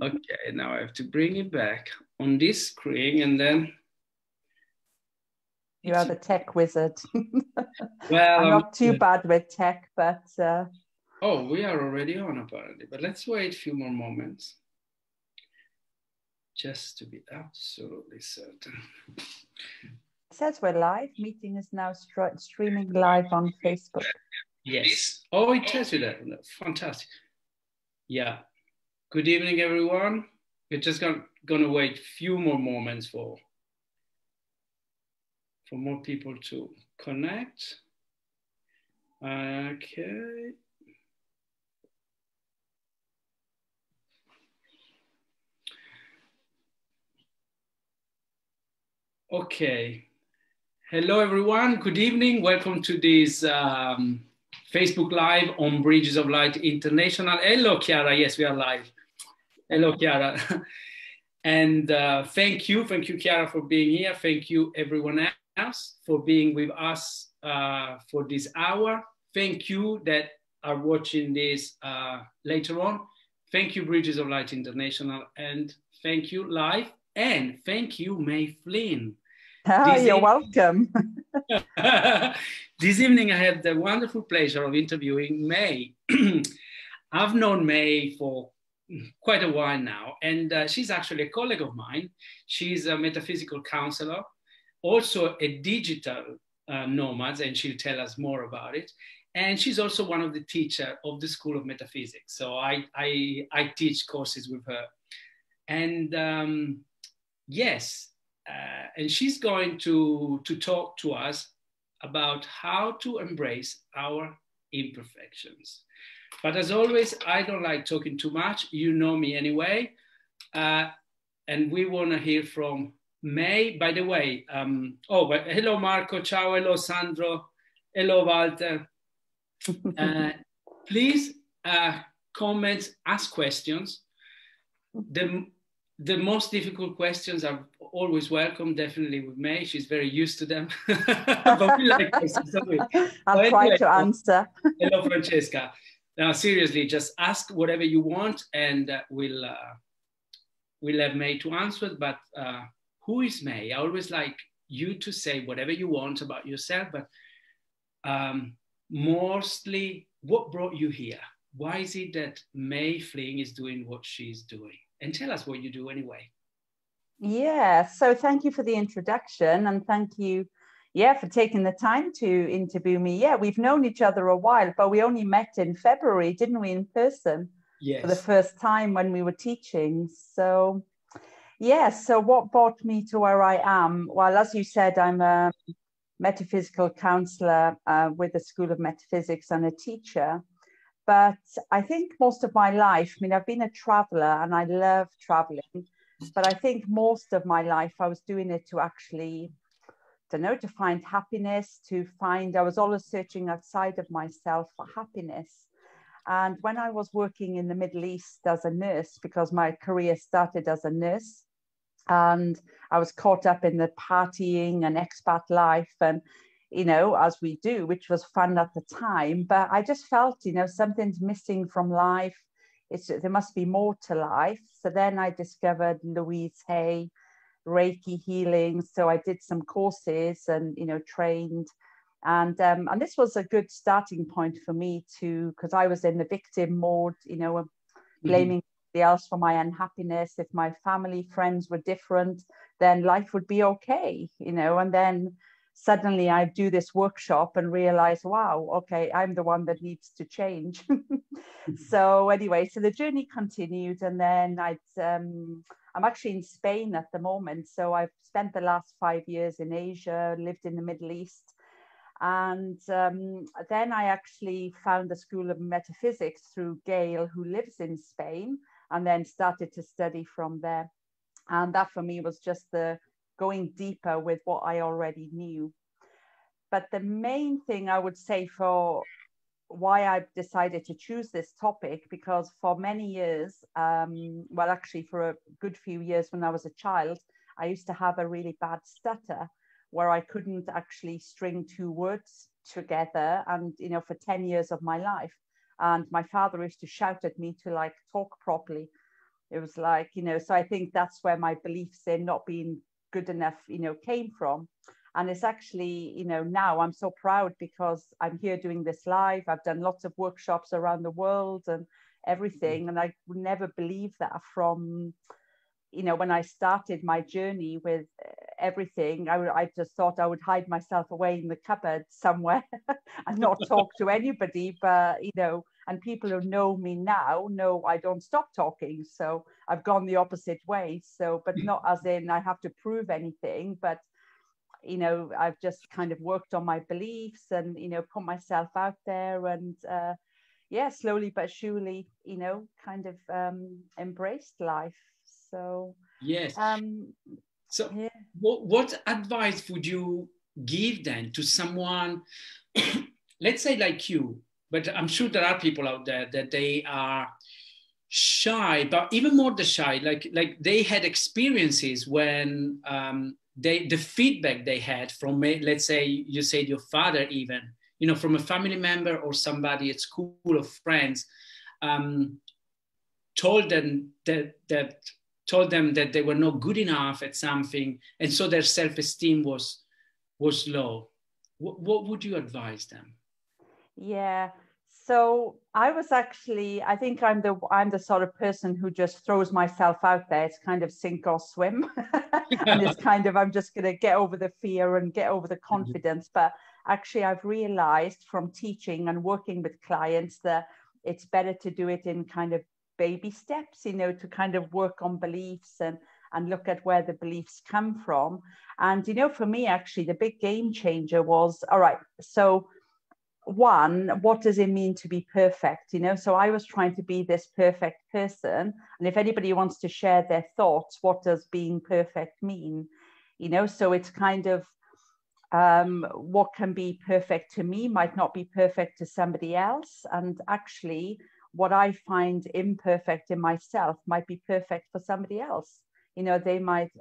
Okay, now I have to bring it back on this screen and then. You are the tech wizard. Well, I'm not too bad with tech, but... Oh, we are already on apparently, but let's wait a few more moments. Just to be absolutely certain. It says we're live. Meeting is now streaming live on Facebook. Yes. Oh, it tells you that. Fantastic. Yeah. Good evening, everyone. We're just gonna wait a few more moments for more people to connect. Okay. Okay. Hello, everyone. Good evening. Welcome to this Facebook Live on Bridges of Light International. Hello, Chiara. Yes, we are live. Hello, Chiara. And thank you, Chiara, for being here. Thank you, everyone else, for being with us for this hour. Thank you that are watching this later on. Thank you, Bridges of Light International, and thank you, Live, and thank you, Mei Flynn. You're welcome. This evening, I had the wonderful pleasure of interviewing Mei. I've known Mei for quite a while now, and she's actually a colleague of mine. She's a metaphysical counselor, also a digital nomad, and she'll tell us more about it. And she's also one of the teachers of the School of Metaphysics. So I teach courses with her. And yes, and she's going to talk to us about how to embrace our imperfections. But as always, I don't like talking too much. You know me anyway. And we want to hear from Mei. By the way, hello, Marco. Ciao. Hello, Sandro. Hello, Walter. Please comment, ask questions. The most difficult questions are always welcome, definitely with Mei. She's very used to them. But we like questions. I'll try to answer. Hello, Francesca. Now, seriously, just ask whatever you want, and we'll have Mei to answer it. But who is Mei? I always like you to say whatever you want about yourself, but mostly, what brought you here? Why is it that Mei Flynn is doing what she's doing? And tell us what you do anyway. Yeah, so thank you for the introduction, and thank you, for taking the time to interview me. Yeah, we've known each other a while, but we only met in February, didn't we, in person? Yes. For the first time when we were teaching. So, so what brought me to where I am? Well, as you said, I'm a metaphysical counselor with the School of Metaphysics and a teacher. But I think most of my life, I've been a traveler and I love traveling, but I think most of my life I was doing it to actually, to find happiness, I was always searching outside of myself for happiness. And when I was working in the Middle East as a nurse, because my career started as a nurse, and I was caught up in the partying and expat life, and as we do, which was fun at the time, but I just felt, something's missing from life. There must be more to life. So then I discovered Louise Hay, Reiki healing. So I did some courses and, trained. And this was a good starting point for me because I was in the victim mode, blaming somebody else for my unhappiness. If my family, friends were different, then life would be okay, and then suddenly I do this workshop and realize, wow, okay, I'm the one that needs to change. So anyway, so the journey continued, and then I'm actually in Spain at the moment. So I've spent the last 5 years in Asia, lived in the Middle East. And then I actually found the School of Metaphysics through Gail, who lives in Spain, and then started to study from there. And that for me was just the going deeper with what I already knew. But the main thing I would say for why I've decided to choose this topic, because for many years, actually for a good few years when I was a child, I used to have a really bad stutter where I couldn't actually string two words together, and for 10 years of my life. And my father used to shout at me to talk properly. It was like, so I think that's where my beliefs in not being good enough, came from. And it's actually, now I'm so proud because I'm here doing this live. I've done lots of workshops around the world and everything. And I would never believe that from, when I started my journey with everything, I just thought I would hide myself away in the cupboard somewhere and not talk to anybody. But, and people who know me now know I don't stop talking. So I've gone the opposite way. So, but not as in I have to prove anything, but I've just kind of worked on my beliefs and, put myself out there and, slowly but surely, kind of embraced life. So, yes. So yeah. what advice would you give then to someone, let's say like you, but I'm sure there are people out there that they are shy, but even more the shy, like they had experiences when the feedback they had from, let's say you said your father even, from a family member or somebody at school or friends, told them that they were not good enough at something, and so their self-esteem was low. What would you advise them? Yeah. So I was actually, I think I'm the sort of person who just throws myself out there. It's kind of sink or swim. And it's kind of, I'm just going to get over the fear and get over the confidence. But actually, I've realized from teaching and working with clients that it's better to do it in kind of baby steps, to kind of work on beliefs and look at where the beliefs come from. And, for me, actually, the big game changer was, all right, so one, what does it mean to be perfect? So I was trying to be this perfect person. And if anybody wants to share their thoughts, what does being perfect mean? So it's kind of what can be perfect to me might not be perfect to somebody else. And actually, what I find imperfect in myself might be perfect for somebody else. They might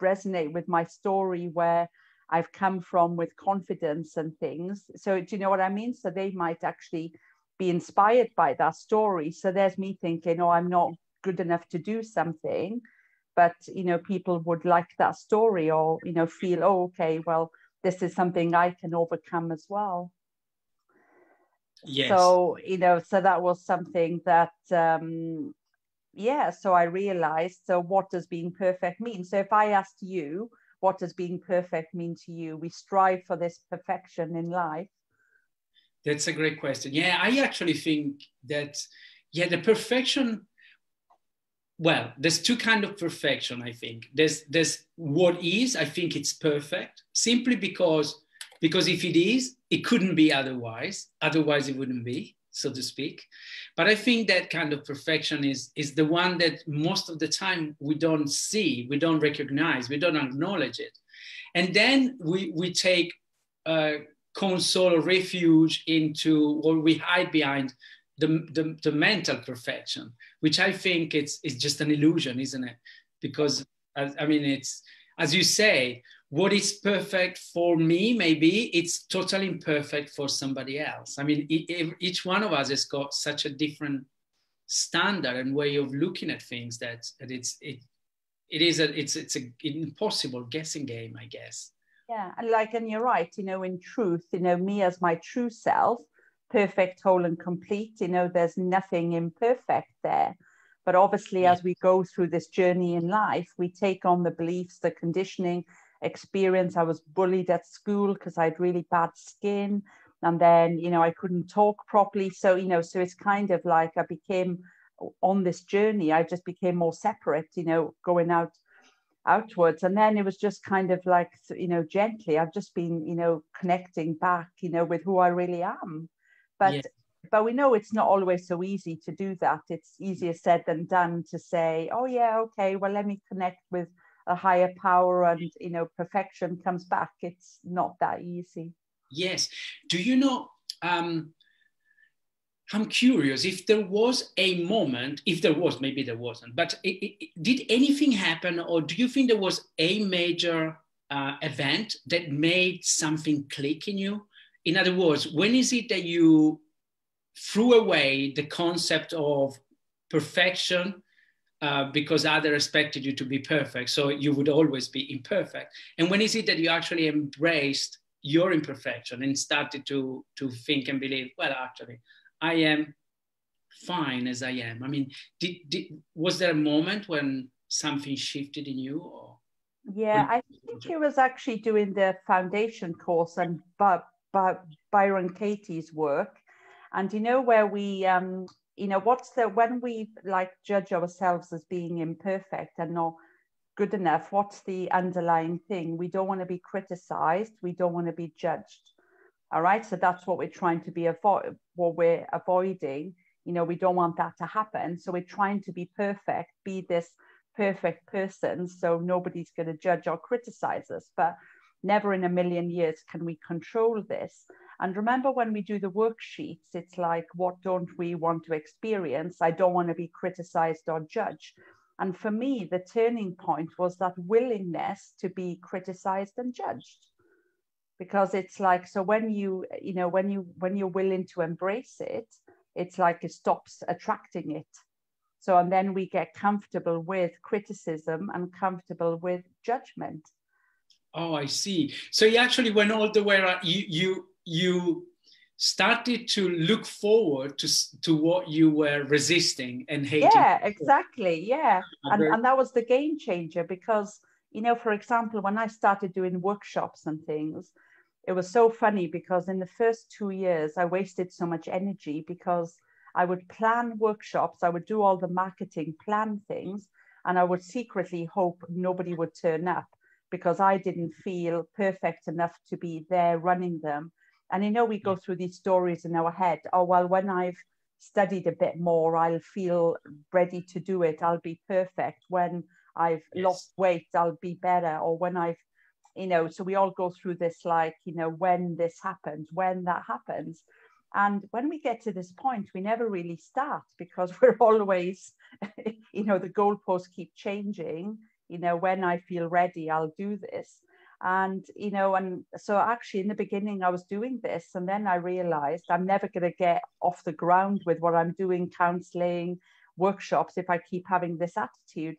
resonate with my story where I've come from with confidence and things. So do you know what I mean? So they might actually be inspired by that story. So there's me thinking, oh, I'm not good enough to do something. But, people would like that story or, feel, oh, okay, well, this is something I can overcome as well. Yes. So, so that was something that, so I realized, so what does being perfect mean? So if I asked you, what does being perfect mean to you? We strive for this perfection in life. That's a great question. Yeah, I actually think that, the perfection, well, there's two kinds of perfection, I think. There's what is, I think it's perfect, simply because if it is, it couldn't be otherwise it wouldn't be, so to speak. But I think that kind of perfection is the one that most of the time we don't see, we don't recognize, we don't acknowledge it. And then we take console or refuge into, or we hide behind the mental perfection, which I think is just an illusion, isn't it? Because, it's, as you say, what is perfect for me, maybe it's totally imperfect for somebody else. Each one of us has got such a different standard and way of looking at things that it's an impossible guessing game, I guess. Yeah, and you're right, in truth, me as my true self, perfect, whole and complete, there's nothing imperfect there. But obviously, as we go through this journey in life, we take on the beliefs, the conditioning, experience. I was bullied at school because I had really bad skin. And then, I couldn't talk properly. So, so it's kind of like I became on this journey, I just became more separate, going outwards. And then it was just kind of like, gently, I've just been, connecting back, with who I really am. But we know it's not always so easy to do that. It's easier said than done to say, oh yeah, okay, well, let me connect with a higher power and, perfection comes back. It's not that easy. Yes. Do you know, I'm curious if there was a moment, if there was, maybe there wasn't, but did anything happen, or do you think there was a major event that made something click in you? In other words, when is it that you threw away the concept of perfection because others expected you to be perfect. So you would always be imperfect. And when is it that you actually embraced your imperfection and started to think and believe, well, actually, I am fine as I am? I mean, was there a moment when something shifted in you? Or Yeah, I think he was actually doing the foundation course and Byron Katie's work. And you know, where we, you know, when we like judge ourselves as being imperfect and not good enough, what's the underlying thing? We don't want to be criticized. We don't want to be judged. All right. So that's what we're trying to be what we're avoiding. You know, we don't want that to happen. So we're trying to be perfect, be this perfect person, so nobody's going to judge or criticize us. But never in a million years can we control this. And remember, when we do the worksheets, it's like, what don't we want to experience? I don't want to be criticized or judged. And for me, the turning point was that willingness to be criticized and judged. Because it's like, so when when you're willing to embrace it, it's like it stops attracting it. So, and then we get comfortable with criticism and comfortable with judgment. Oh, I see. So you actually went all the way around. You started to look forward to what you were resisting and hating. Yeah, exactly. Yeah. And that was the game changer, because, you know, for example, when I started doing workshops and things, it was so funny because in the first 2 years, I wasted so much energy because I would plan workshops, I would do all the marketing, plan things, and I would secretly hope nobody would turn up because I didn't feel perfect enough to be there running them. And you know, we go through these stories in our head. Oh, well, when I've studied a bit more, I'll feel ready to do it. I'll be perfect. When I've lost weight, I'll be better. Or when I've, you know, so we all go through this, like, you know, when this happens, when that happens. And when we get to this point, we never really start because we're always, you know, the goalposts keep changing. You know, when I feel ready, I'll do this. And, you know, and so actually in the beginning, I was doing this. And then I realized I'm never going to get off the ground with what I'm doing, counseling, workshops, if I keep having this attitude.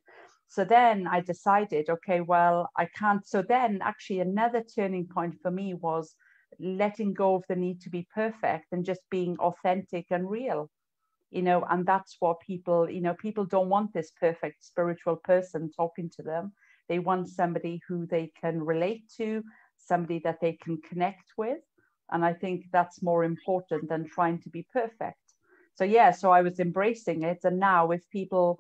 So then I decided, okay, well, I can't. So then actually another turning point for me was letting go of the need to be perfect and just being authentic and real, you know. And that's what people, you know, people don't want this perfect spiritual person talking to them. They want somebody who they can relate to, somebody that they can connect with. And I think that's more important than trying to be perfect. So yeah, so I was embracing it. And now if people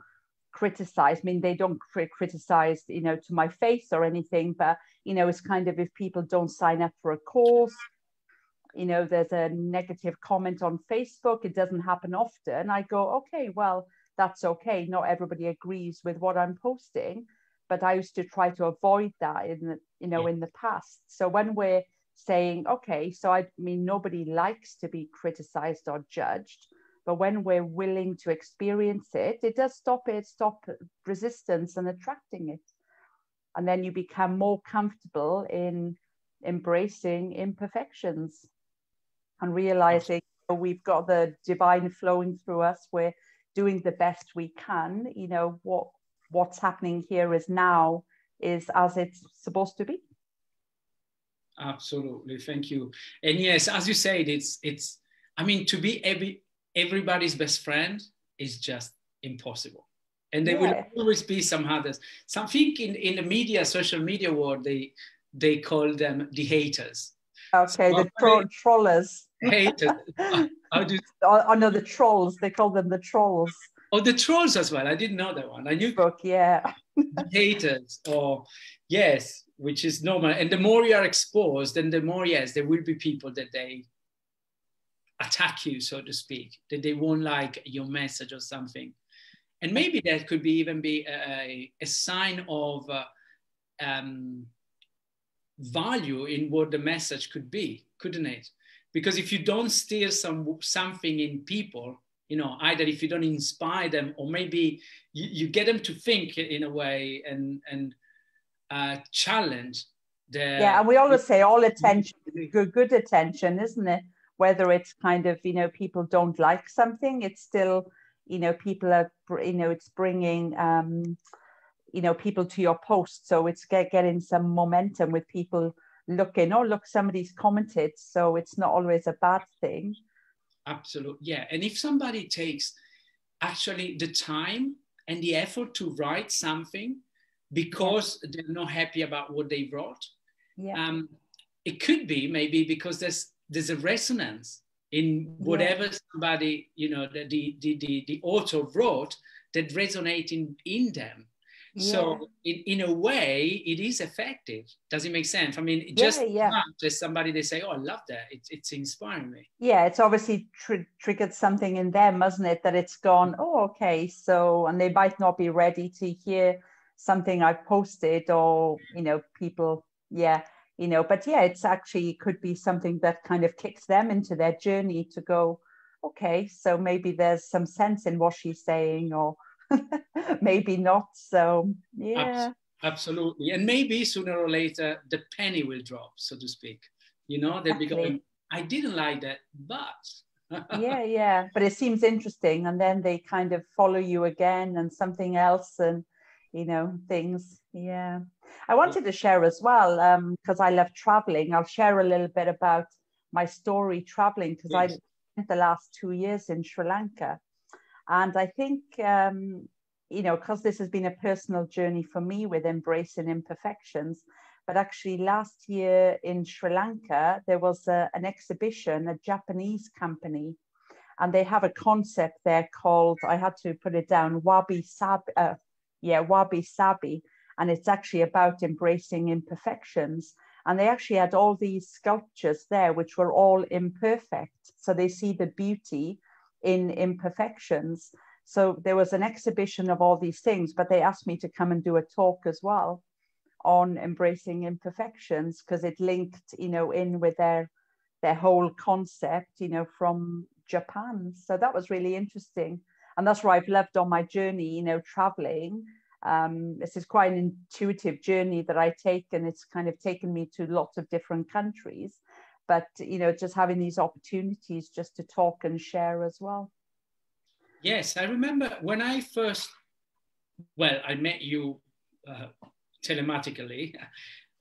criticize, I mean, they don't criticize, you know, to my face or anything, but, you know, it's kind of, if people don't sign up for a course, you know, there's a negative comment on Facebook, it doesn't happen often. I go, okay, well, that's okay. Not everybody agrees with what I'm posting, but I used to try to avoid that in the, you know, in the past. So when we're saying, okay, so I mean, nobody likes to be criticized or judged, but when we're willing to experience it, it does stop resistance and attracting it. And then you become more comfortable in embracing imperfections and realizing we've got the divine flowing through us. We're doing the best we can. You know, what's happening here is now is as it's supposed to be. Absolutely. Thank you. And yes, as you said, it's, I mean, to be everybody's best friend is just impossible. And there will always be some others. Something in the media, social media world, they call them the haters. Okay, so the trollers. Haters. How do oh no, the trolls. They call them the trolls. Oh, the trolls as well. I didn't know that one. I knew the haters, or yes, which is normal. And the more you are exposed, then the more, yes, there will be people that they attack you, so to speak, that they won't like your message or something. And maybe that could be even be a sign of value in what the message could be, couldn't it? Because if you don't steer something in people, you know, either if you don't inspire them, or maybe you get them to think in a way and challenge their... Yeah, and we always say all attention is good attention, isn't it? Whether it's kind of, you know, people don't like something, it's still, people are, it's bringing, people to your post. So it's getting some momentum with people looking, oh, look, somebody's commented. So it's not always a bad thing. Absolutely. Yeah. And if somebody takes actually the time and the effort to write something because they're not happy about what they wrote, it could be maybe because there's a resonance in whatever somebody, the author wrote that resonate in them. So in a way, it is effective. Does it make sense? I mean, just as somebody, they say, oh, I love that. It's inspiring me. Yeah, it's obviously triggered something in them, hasn't it? That it's gone, oh, okay. So, and they might not be ready to hear something I've posted or, people, but it's actually, it could be something that kind of kicks them into their journey to go, okay, so maybe there's some sense in what she's saying, or maybe not. So absolutely. And maybe sooner or later the penny will drop, so to speak. They'll be going, I didn't like that, but but it seems interesting, and then they kind of follow you again and something else, and things. I wanted to share as well, because I love traveling. I'll share a little bit about my story traveling, because I spent the last 2 years in Sri Lanka. And I think, because this has been a personal journey for me with embracing imperfections, but actually last year in Sri Lanka, there was an exhibition, a Japanese company, and they have a concept there called, I had to put it down, Wabi Sabi. And it's actually about embracing imperfections. And they actually had all these sculptures there, which were all imperfect. So they see the beauty in imperfections. So there was an exhibition of all these things, but they asked me to come and do a talk as well on embracing imperfections, because it linked, in with their whole concept, from Japan. So that was really interesting. And that's where I've loved on my journey, traveling. This is quite an intuitive journey that I take, and it's kind of taken me to lots of different countries. But, just having these opportunities just to talk and share as well. Yes, I remember when I I met you telematically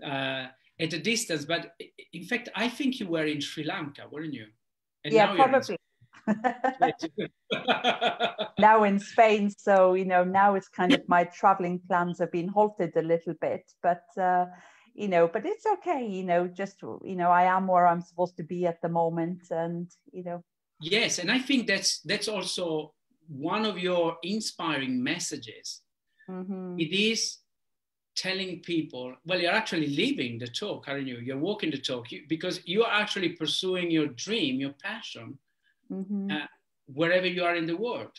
at a distance, but in fact, I think you were in Sri Lanka, weren't you? And now probably. Now in Spain, so now it's kind of my traveling plans have been halted a little bit, but but it's okay, just I am where I'm supposed to be at the moment, and Yes, and I think that's also one of your inspiring messages. Mm-hmm. It is telling people, well, you're actually living the talk, aren't you? You're walking the talk, because you're actually pursuing your dream, your passion, wherever you are in the world.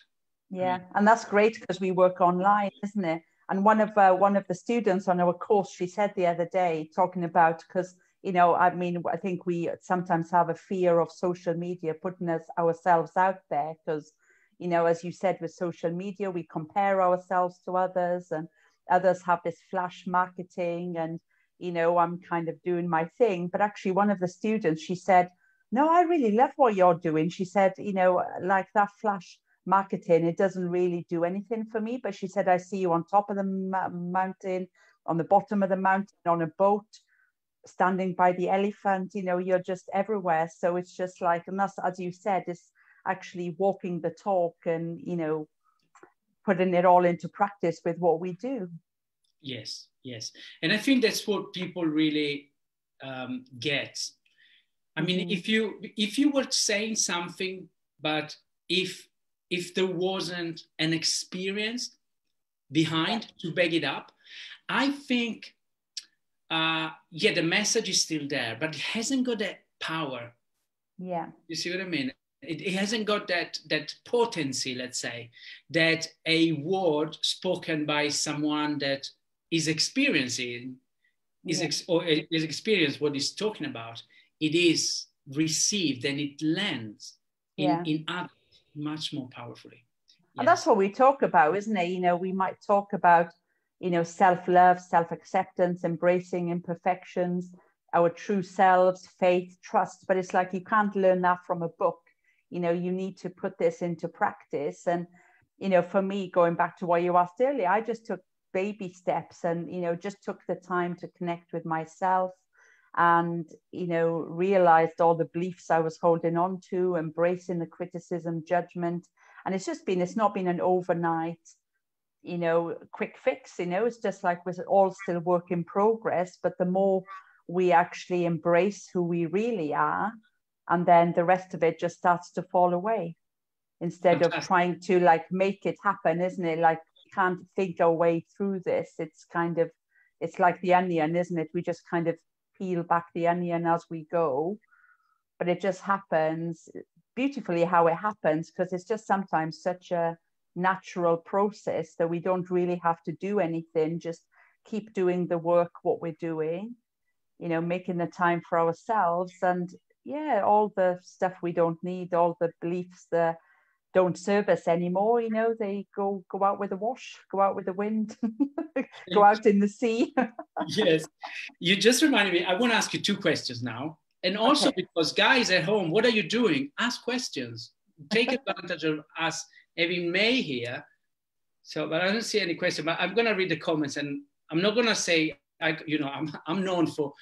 And that's great, because we work online, isn't it? And one of the students on our course, she said the other day, talking about, because I think we sometimes have a fear of social media putting ourselves out there, because as you said, with social media, we compare ourselves to others, and others have this flash marketing, and I'm kind of doing my thing. But actually, one of the students, she said, no, I really love what you're doing. She said, like that flash marketing, it doesn't really do anything for me. But she said, I see you on top of the mountain, on the bottom of the mountain, on a boat, standing by the elephant, you're just everywhere. So it's just like, and that's, as you said, it's actually walking the talk, and putting it all into practice with what we do. Yes. And I think that's what people really get. I mean, if you were saying something, but if there wasn't an experience behind to back it up, I think, the message is still there, but it hasn't got that power. Yeah. You see what I mean? It hasn't got that potency, let's say, that a word spoken by someone that is experiencing, is experienced what he's talking about. It is received and it lands in others much more powerfully. And that's what we talk about, isn't it? We might talk about, self-love, self-acceptance, embracing imperfections, our true selves, faith, trust. But it's like, you can't learn that from a book. You need to put this into practice. And you know, for me, going back to what you asked earlier, I just took baby steps and, you know, just took the time to connect with myself and, you know, realized all the beliefs I was holding on to, embracing the criticism, judgment. And it's not been an overnight, you know, quick fix, you know, it's just like we're all still work in progress. But the more we actually embrace who we really are, and then the rest of it just starts to fall away instead of trying to like make it happen, isn't it? Like, we can't think our way through this. It's kind of, it's like the onion, isn't it? We just kind of peel back the onion as we go, but it just happens beautifully how it happens, because it's just sometimes such a natural process that we don't really have to do anything, just keep doing the work, what we're doing, you know, making the time for ourselves. And yeah, all the stuff we don't need, all the beliefs that don't serve us anymore, you know, they go out with the wash, go out with the wind, go out in the sea. Yes, you just reminded me. I want to ask you two questions now. And also, Okay. because guys at home, what are you doing? Ask questions. Take advantage of us having Mei here. So, but I don't see any question. But I'm going to read the comments, and I'm not going to say, I'm known for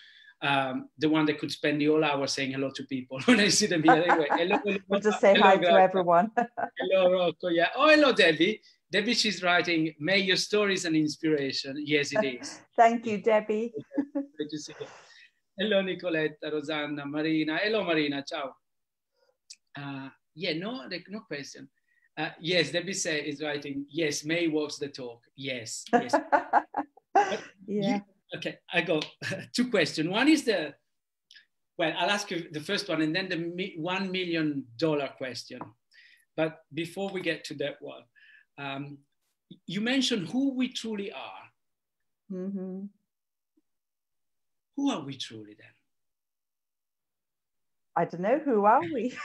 the one that could spend the whole hour saying hello to people when I see them here. Anyway, hello, We'll just say hi to everyone. Hello, Rocco. Yeah. Oh, hello, Debbie. Debbie, she's writing, May, your story is an inspiration. Yes, it is. Thank you, Debbie. Great to see you. Hello, Nicoletta, Rosanna, Marina. Hello, Marina. Ciao. No question. Yes, Debbie is writing, yes, May walks the talk. Yes, yes. Yeah. Okay, I got two questions. One is I'll ask you the first one and then the $1 million question. But before we get to that one, you mentioned who we truly are. Mm-hmm. Who are we truly then? I don't know. Who are we?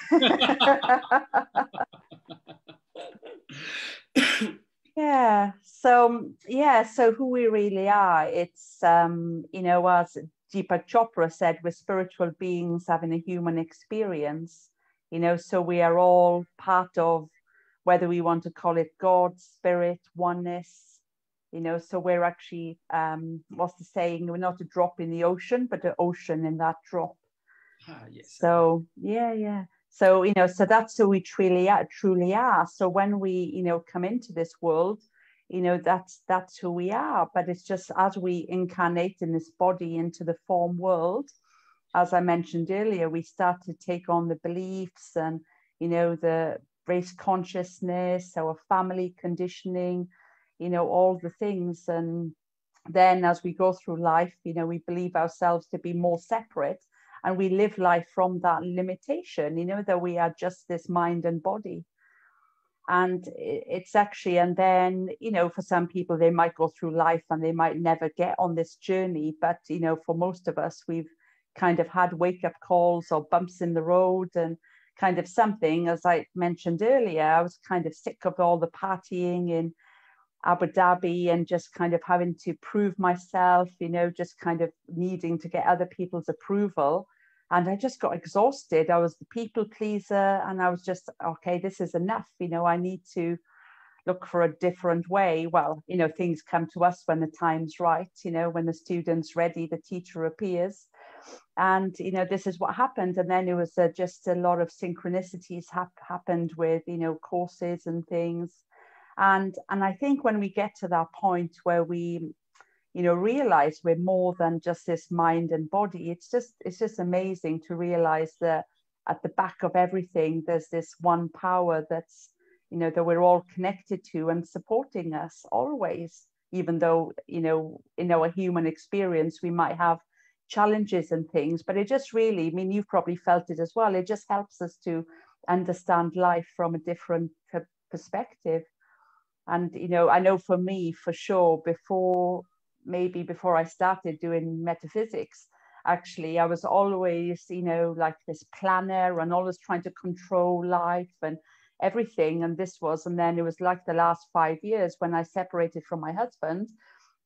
So who we really are, it's, you know, as Deepak Chopra said, we're spiritual beings having a human experience, you know, so we are all part of, whether we want to call it God, spirit, oneness, you know, so we're actually, what's the saying? We're not a drop in the ocean, but an ocean in that drop. Yes. So, yeah. So, you know, so that's who we truly are. So when we, you know, come into this world, you know, that's who we are. But it's just as we incarnate in this body into the form world, as I mentioned earlier, we start to take on the beliefs and, you know, the race consciousness, our family conditioning, you know, all the things. And then as we go through life, you know, we believe ourselves to be more separate, and we live life from that limitation, you know, that we are just this mind and body. And it's actually, and then, you know, for some people, they might go through life and they might never get on this journey. But, you know, for most of us, we've kind of had wake-up calls or bumps in the road, and kind of something, as I mentioned earlier, I was kind of sick of all the partying in Abu Dhabi and just kind of having to prove myself, you know, just kind of needing to get other people's approval. And I just got exhausted. I was the people pleaser, and I was just, okay, this is enough. You know, I need to look for a different way. Well, you know, things come to us when the time's right, you know, when the student's ready, the teacher appears. And, you know, this is what happened. And then it was just a lot of synchronicities happened with, you know, courses and things. And I think when we get to that point where we, you know, realize we're more than just this mind and body, it's just amazing to realize that at the back of everything, there's this one power that's, you know, that we're all connected to and supporting us always, even though, you know, in our human experience, we might have challenges and things, but it just really, I mean, you've probably felt it as well. It just helps us to understand life from a different perspective. And, you know, I know for me, for sure, before I started doing metaphysics, actually, I was always, you know, like this planner and always trying to control life and everything. And then it was like the last 5 years when I separated from my husband.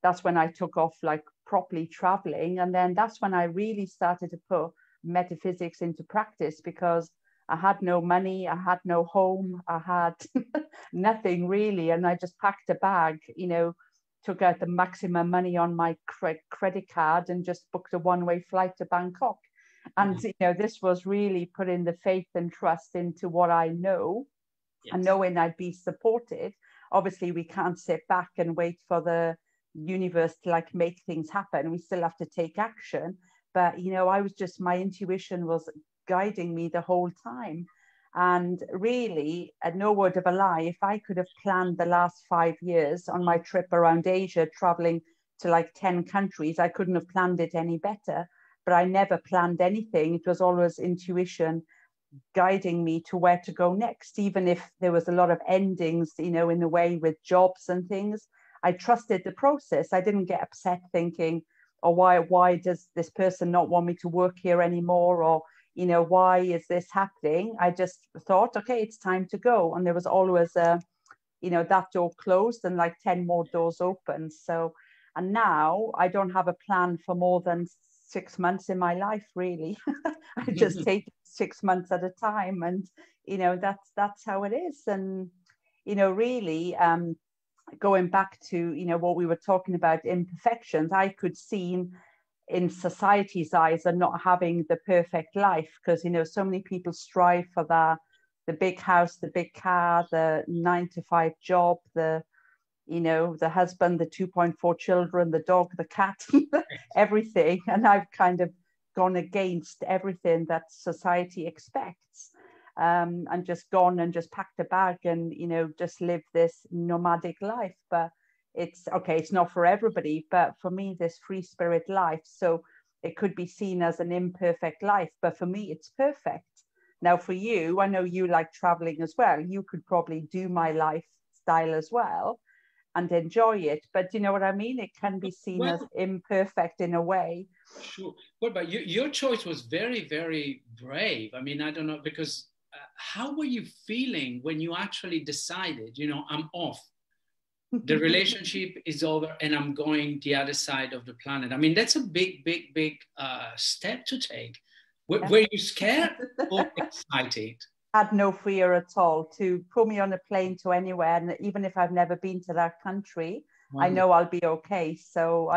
That's when I took off like properly traveling. And then that's when I really started to put metaphysics into practice, because I had no money, I had no home, I had nothing really. And I just packed a bag, you know, took out the maximum money on my credit card and just booked a one-way flight to Bangkok. And, you know, this was really putting the faith and trust into what I know, and knowing I'd be supported. Obviously, we can't sit back and wait for the universe to like make things happen. We still have to take action. But, you know, my intuition was guiding me the whole time. And really, at no word of a lie, if I could have planned the last 5 years on my trip around Asia, traveling to like 10 countries, I couldn't have planned it any better. But I never planned anything. It was always intuition guiding me to where to go next, even if there was a lot of endings, you know, in the way with jobs and things. I trusted the process. I didn't get upset thinking, or why does this person not want me to work here anymore? Or, you know, why is this happening? I just thought, okay, it's time to go. And there was always you know, that door closed and like 10 more doors open. So, and now I don't have a plan for more than 6 months in my life, really. I just take 6 months at a time, and you know, that's how it is. And you know, really, going back to, you know, what we were talking about, imperfections, I could see in society's eyes and not having the perfect life, because you know, so many people strive for the big house, the big car, the 9 to 5 job, the, you know, the husband, the 2.4 children, the dog, the cat, everything. And I've kind of gone against everything that society expects, and just gone and just packed a bag and, you know, just live this nomadic life. But it's okay, it's not for everybody, but for me, this free spirit life, so it could be seen as an imperfect life, but for me, it's perfect. Now, for you, I know you like traveling as well. You could probably do my lifestyle as well and enjoy it. But you know what I mean? It can be seen as imperfect in a way. Sure. What about you? Your choice was very, very brave. I mean, I don't know, because how were you feeling when you actually decided, you know, I'm off? The relationship is over and I'm going the other side of the planet. I mean, that's a big, big, big step to take. Were you scared or excited? Had no fear at all. To put me on a plane to anywhere, and even if I've never been to that country, I know I'll be okay. So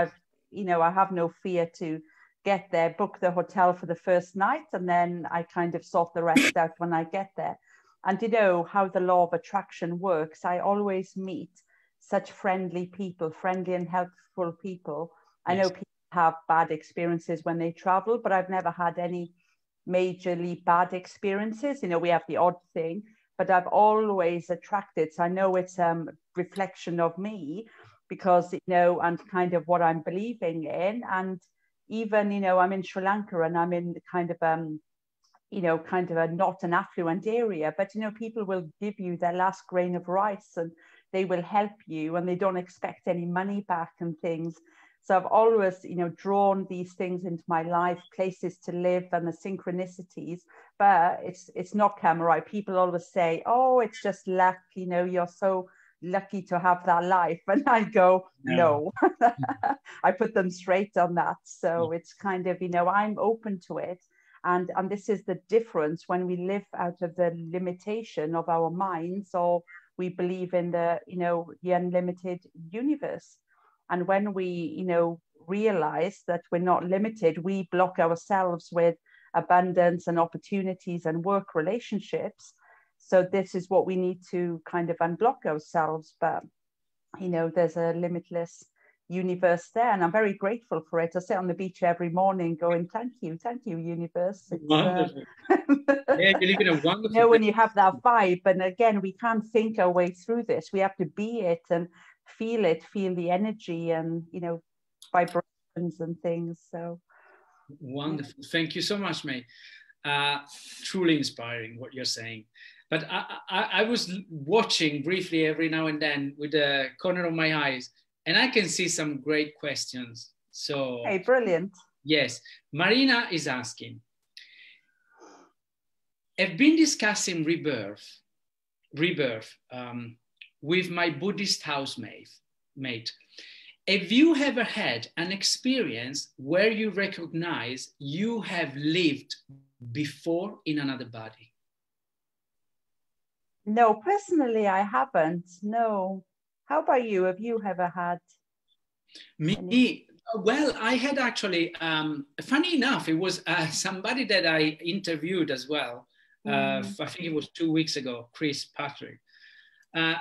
you know, I have no fear to get there, book the hotel for the first night, and then I kind of sort the rest out when I get there. And you know how the law of attraction works. I always meet such friendly people, friendly and helpful people. I know people have bad experiences when they travel, but I've never had any majorly bad experiences. You know, we have the odd thing, but I've always attracted. So I know it's a reflection of me, because, you know, and kind of what I'm believing in. And even, you know, I'm in Sri Lanka and I'm in kind of, you know, kind of a not an affluent area, but, you know, people will give you their last grain of rice and they will help you and they don't expect any money back and things. So I've always, you know, drawn these things into my life, places to live and the synchronicities, but it's not camera. People always say, oh, it's just luck, you know, you're so lucky to have that life. And I go, no. I put them straight on that. So it's kind of, you know, I'm open to it. And this is the difference when we live out of the limitation of our minds, or we believe in the, you know, the unlimited universe. And when we, you know, realize that we're not limited, we block ourselves with abundance and opportunities and work relationships. So this is what we need to kind of unblock ourselves. But, you know, there's a limitless universe there, and I'm very grateful for it. I sit on the beach every morning going, thank you, universe. It's, wonderful. Yeah, you live in a wonderful, you know, when you have that vibe, and again, we can't think our way through this. We have to be it and feel it, feel the energy and, you know, vibrations and things. So wonderful. Yeah. Thank you so much, Mei. Truly inspiring what you're saying. But I was watching briefly every now and then with the corner of my eyes, and I can see some great questions. So, hey, brilliant. Yes. Marina is asking, I've been discussing rebirth with my Buddhist housemate. Have you ever had an experience where you recognize you have lived before in another body? No, personally, I haven't. No. How about you? Have you ever had any? Me, well, I had actually, funny enough, it was somebody that I interviewed as well. I think it was 2 weeks ago, Chris Patrick. I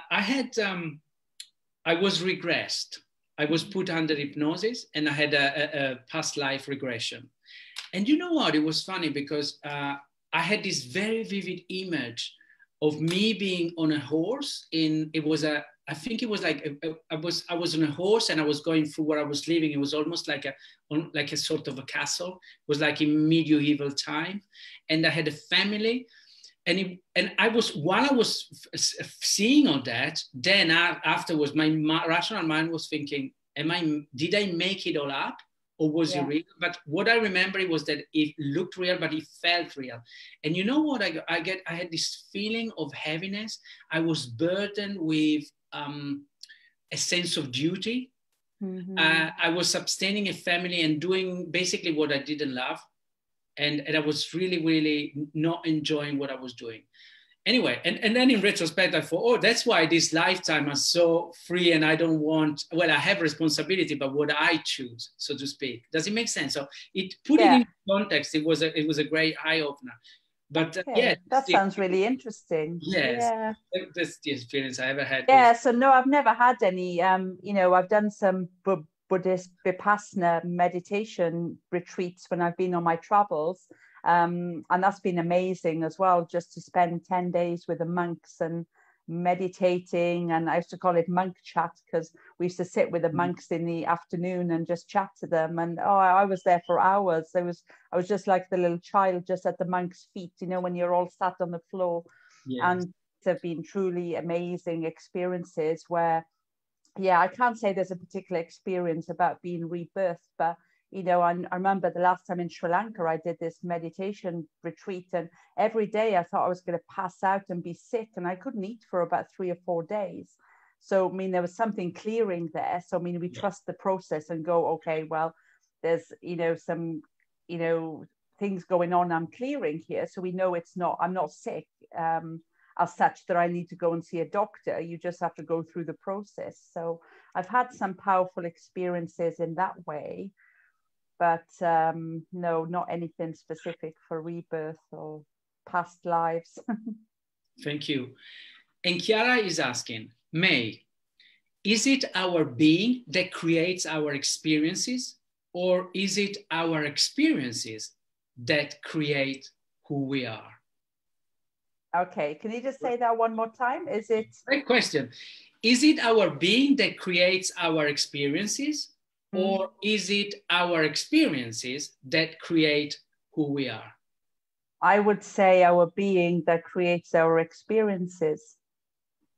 was regressed. I was put under hypnosis and I had a past life regression. And you know what? It was funny because I had this very vivid image of me being on a horse I think it was like I was on a horse and I was going through where I was living. It was almost like a sort of a castle. It was like in medieval time, and I had a family. And I was, while I was seeing all that, then afterwards, my rational mind was thinking, did I make it all up? Or was it real? But what I remember was that it looked real, but it felt real. And you know what I had this feeling of heaviness. I was burdened with a sense of duty. I was sustaining a family and doing basically what I didn't love. And I was really, really not enjoying what I was doing. Anyway, and then in retrospect, I thought, oh, that's why this lifetime is so free and I don't want, well, I have responsibility, but what I choose, so to speak. Does it make sense? So it put it in context. It was a great eye opener. But that sounds really interesting. Yes, that's the experience I ever had. Yeah, so no, I've never had any. I've done some Buddhist Vipassana meditation retreats when I've been on my travels. And that's been amazing as well, just to spend 10 days with the monks and meditating. And I used to call it monk chat because we used to sit with the monks in the afternoon and just chat to them. And I was there for hours. I was just like the little child just at the monk's feet, when you're all sat on the floor. Yes. And have been truly amazing experiences where, I can't say there's a particular experience about being rebirthed, but I remember the last time in Sri Lanka, I did this meditation retreat, and every day I thought I was going to pass out and be sick, and I couldn't eat for about 3 or 4 days. So, there was something clearing there. So, we trust the process and go, okay, well, there's, some, things going on I'm clearing here. So we know I'm not sick as such that I need to go and see a doctor. You just have to go through the process. So I've had some powerful experiences in that way. But no, not anything specific for rebirth or past lives. Thank you. And Chiara is asking, Mei, is it our being that creates our experiences, or is it our experiences that create who we are? Okay, can you just say that one more time? Is it? Great question. Is it our being that creates our experiences? Or is it our experiences that create who we are? I would say our being that creates our experiences.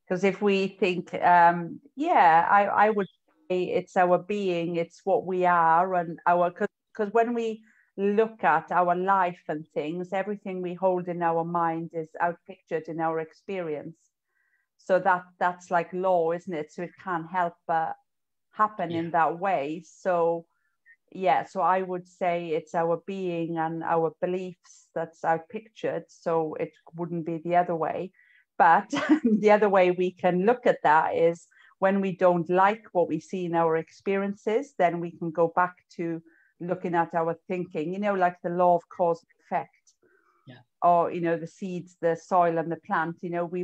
Because if we think, I would say it's our being, it's what we are, and because when we look at our life and things, everything we hold in our mind is outpictured in our experience. So that's like law, isn't it? So it can't help but happen in that way. So so I would say it's our being and our beliefs that's outpictured, so it wouldn't be the other way. But the other way we can look at that is when we don't like what we see in our experiences, then we can go back to looking at our thinking, like the law of cause and effect. Or the seeds, the soil and the plant,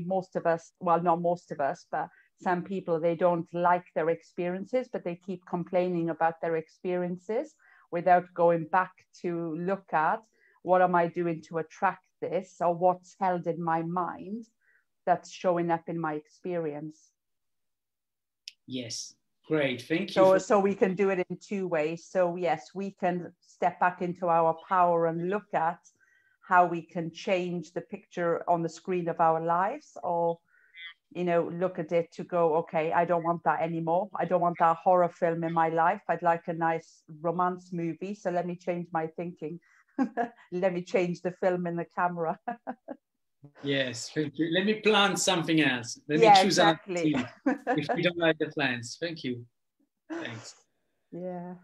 most of us, well, not most of us, but some people, they don't like their experiences, but they keep complaining about their experiences without going back to look at what am I doing to attract this, or what's held in my mind that's showing up in my experience. Yes, great, thank you. So we can do it in 2 ways. So yes, we can step back into our power and look at how we can change the picture on the screen of our lives, or look at it to go, okay, I don't want that anymore. I don't want that horror film in my life. I'd like a nice romance movie. So let me change my thinking. Let me change the film in the camera. Yes, thank you. Let me plant something else. Let me choose exactly. if you don't like the plants. Thank you. Thanks. Yeah.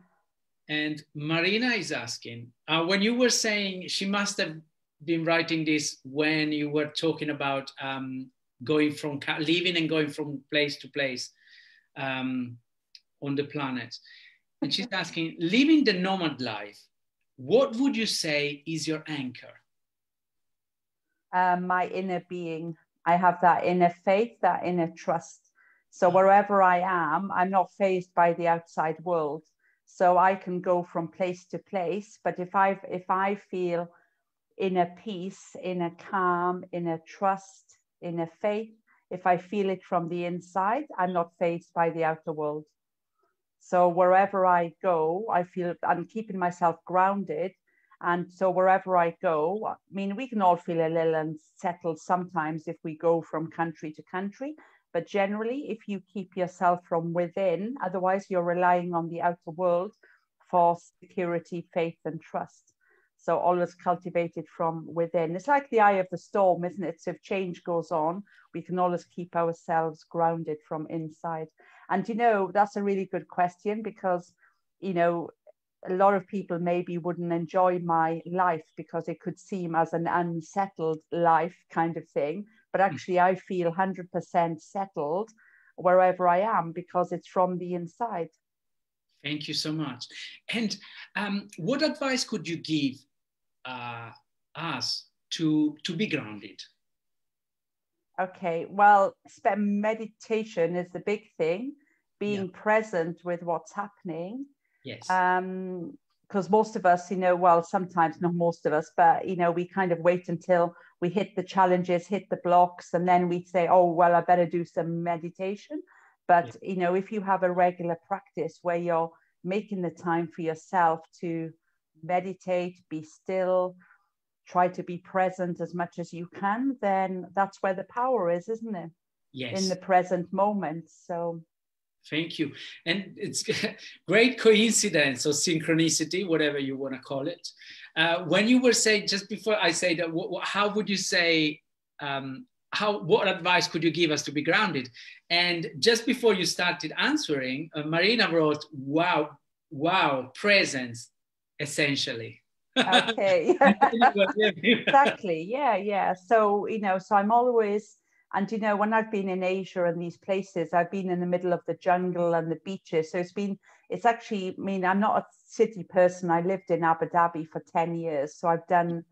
And Marina is asking, when you were saying she must have been writing this when you were talking about going from living and going from place to place on the planet. And she's asking, living the nomad life, what would you say is your anchor? My inner being. I have that inner faith, that inner trust. So wherever I am, I'm not fazed by the outside world. So I can go from place to place. But if I feel inner peace, inner calm, inner trust, inner faith, if I feel it from the inside, I'm not fazed by the outer world. So wherever I go, I feel I'm keeping myself grounded. And so wherever I go, I mean, we can all feel a little unsettled sometimes if we go from country to country. But generally, if you keep yourself from within, otherwise you're relying on the outer world for security, faith, and trust. So always cultivate it from within. It's like the eye of the storm, isn't it? So if change goes on, we can always keep ourselves grounded from inside. And, you know, that's a really good question because, you know, a lot of people maybe wouldn't enjoy my life because it could seem as an unsettled life kind of thing. But actually, I feel 100% settled wherever I am because it's from the inside. Thank you so much. And what advice could you give us to be grounded? Okay, well, meditation is the big thing, being present with what's happening. Yes. Because most of us, you know, well, sometimes not most of us, but, you know, we kind of wait until we hit the challenges, hit the blocks, and then we say, oh, well, I better do some meditation. But, you know, if you have a regular practice where you're making the time for yourself to meditate, be still, try to be present as much as you can, then that's where the power is, isn't it? Yes. In the present moment. So thank you. And it's great coincidence or synchronicity, whatever you want to call it. When you were saying, just before I say that, how would you say, what advice could you give us to be grounded? And just before you started answering, Marina wrote, wow, presence, essentially. Okay. Exactly. Yeah. So, you know, so I'm always, and, you know, when I've been in Asia and these places, I've been in the middle of the jungle and the beaches. So it's actually, I mean, I'm not a city person. I lived in Abu Dhabi for 10 years. So I've done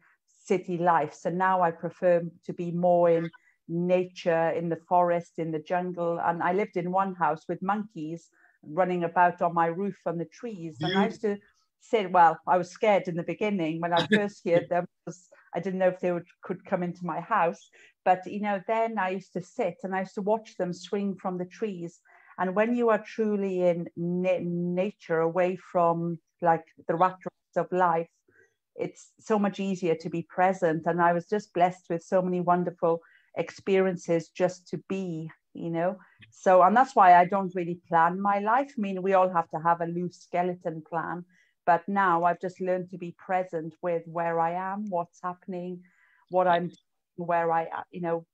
city life. So now I prefer to be more in nature, in the forest, in the jungle. And I lived in one house with monkeys running about on my roof on the trees. And I used to sit, well, I was scared in the beginning when I first heard them because I didn't know if they could come into my house. But, you know, then I used to sit and I used to watch them swing from the trees. And when you are truly in nature, away from like the rat race of life, it's so much easier to be present. And I was just blessed with so many wonderful experiences just to be, you know. So, and that's why I don't really plan my life. I mean, we all have to have a loose skeleton plan. But now I've just learned to be present with where I am, what's happening, what I'm doing, where you know,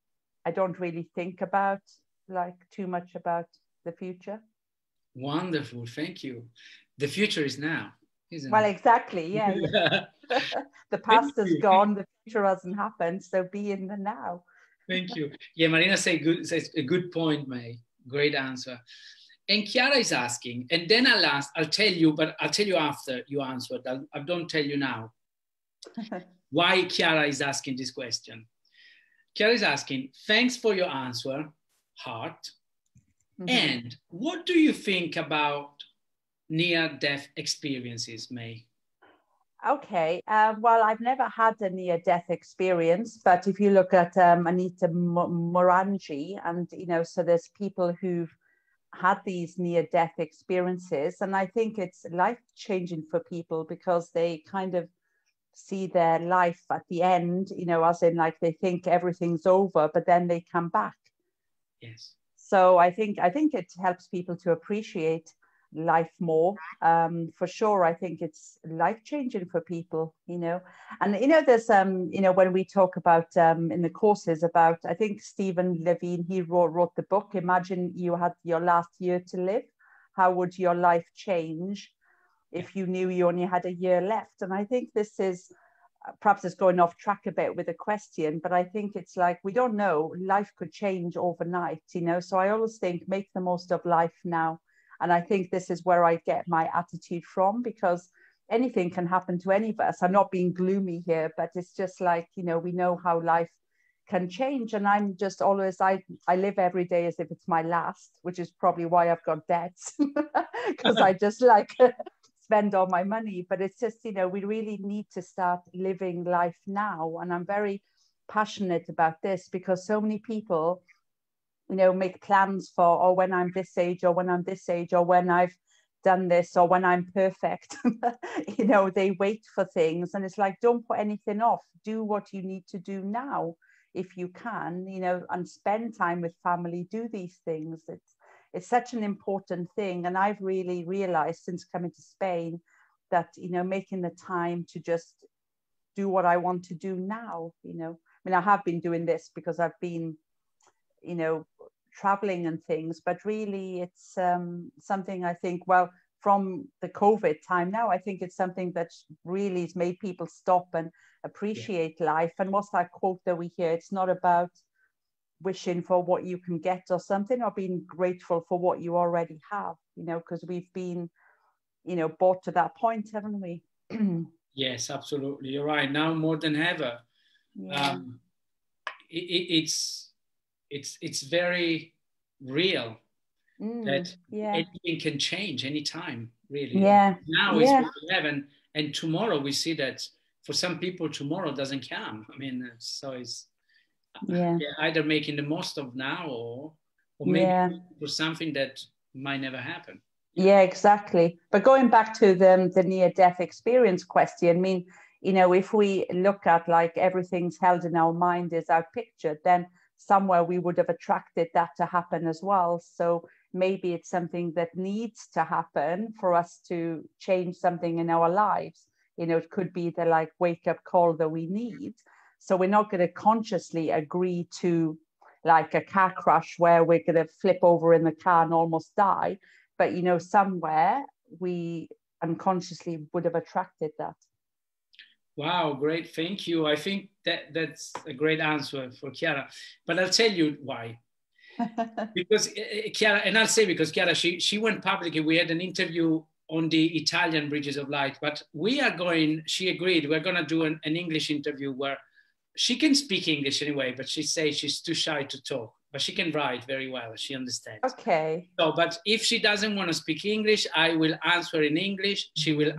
I don't really think about like too much about the future. Wonderful. Thank you. The future is now, isn't well, it? exactly. Yeah. The past is gone. The future hasn't happened. So be in the now. Thank you. Yeah, Marina says a good point, May. Great answer. And Chiara is asking, and then I'll tell you, but I'll tell you after you answered. I don't tell you now why Chiara is asking this question. Chiara is asking, thanks for your answer, heart. Mm-hmm. And what do you think about near-death experiences, May? Okay, well, I've never had a near-death experience, but if you look at Anita Morangi, and, you know, so there's people who've had these near-death experiences, and I think it's life-changing for people because they kind of see their life at the end, you know, as in like they think everything's over, but then they come back. Yes. So I think it helps people to appreciate life more. For sure, I think it's life-changing for people, you know. And, you know, there's, you know, when we talk about in the courses about, I think Stephen Levine, he wrote the book, Imagine You Had Your Last Year to Live. How would your life change if you knew you only had a year left? And I think this is perhaps it's going off track a bit with a question, but I think it's like, we don't know, life could change overnight, you know, so I always think make the most of life now. And I think this is where I get my attitude from, because anything can happen to any of us. I'm not being gloomy here, but it's just like, you know, we know how life can change. And I'm just always, I live every day as if it's my last, which is probably why I've got debts, because I just like spend all my money. But it's just, you know, we really need to start living life now. And I'm very passionate about this, because so many people, you know, make plans for, or when I'm this age, or when I'm this age, or when I've done this, or when I'm perfect. You know, they wait for things, and it's like, don't put anything off. Do what you need to do now if you can, you know, and spend time with family. Do these things. It's such an important thing. And I've really realized since coming to Spain that, you know, making the time to just do what I want to do now, you know. I mean, I have been doing this because I've been, you know, traveling and things, but really it's something I think, well, from the COVID time now, I think it's something that really has made people stop and appreciate life. And what's that quote that we hear? It's not about wishing for what you can get or something, or being grateful for what you already have, you know, because we've been, you know, brought to that point, haven't we? Yes, absolutely. You're right. Now more than ever. Yeah. It's very real that anything can change anytime, really. Yeah. Now is what we have, and tomorrow we see that for some people tomorrow doesn't come. I mean, so it's either making the most of now, or maybe for something that might never happen. Yeah, exactly. But going back to the near-death experience question, I mean, you know, if we look at like everything's held in our mind is our picture, then somewhere we would have attracted that to happen as well. So maybe it's something that needs to happen for us to change something in our lives. You know, it could be the like wake-up call that we need. So we're not going to consciously agree to like a car crash where we're going to flip over in the car and almost die. But, you know, somewhere we unconsciously would have attracted that. Wow, great. Thank you. I think that's a great answer for Chiara. But I'll tell you why. Because Chiara, and I'll say because Chiara, she went publicly. We had an interview on the Italian Bridges of Light, but she agreed, we're going to do an English interview where she can speak English anyway, but she says she's too shy to talk. But she can write very well. She understands. Okay. So, but if she doesn't want to speak English, I will answer in English. She will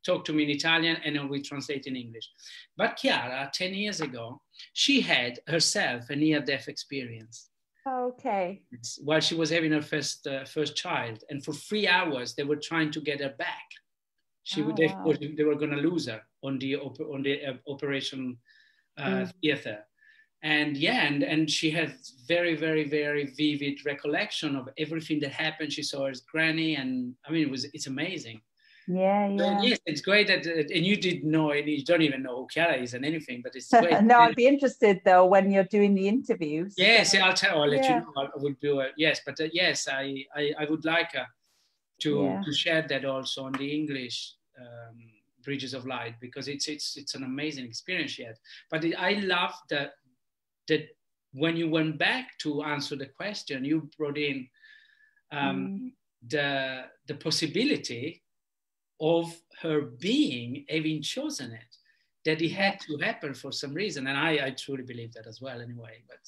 talk to me in Italian, and I will translate in English. But Chiara, 10 years ago, she had herself a near-death experience. Okay. While she was having her first child, and for 3 hours they were trying to get her back. They were going to lose her on the operation theater. And she had very, very, very vivid recollection of everything that happened. She saw her granny, and I mean, it's amazing. Yeah. Yes, it's great that, and you didn't know, and you don't even know who Chiara is and anything, but it's great. No, I'd be interested though when you're doing the interviews. Yes, I'll let you know. I will do it. Yes, but yes, I would like to share that also on the English Bridges of Light, because it's an amazing experience she had. But I love that when you went back to answer the question, you brought in the possibility of her having chosen it, that it had to happen for some reason. And I truly believe that as well anyway, but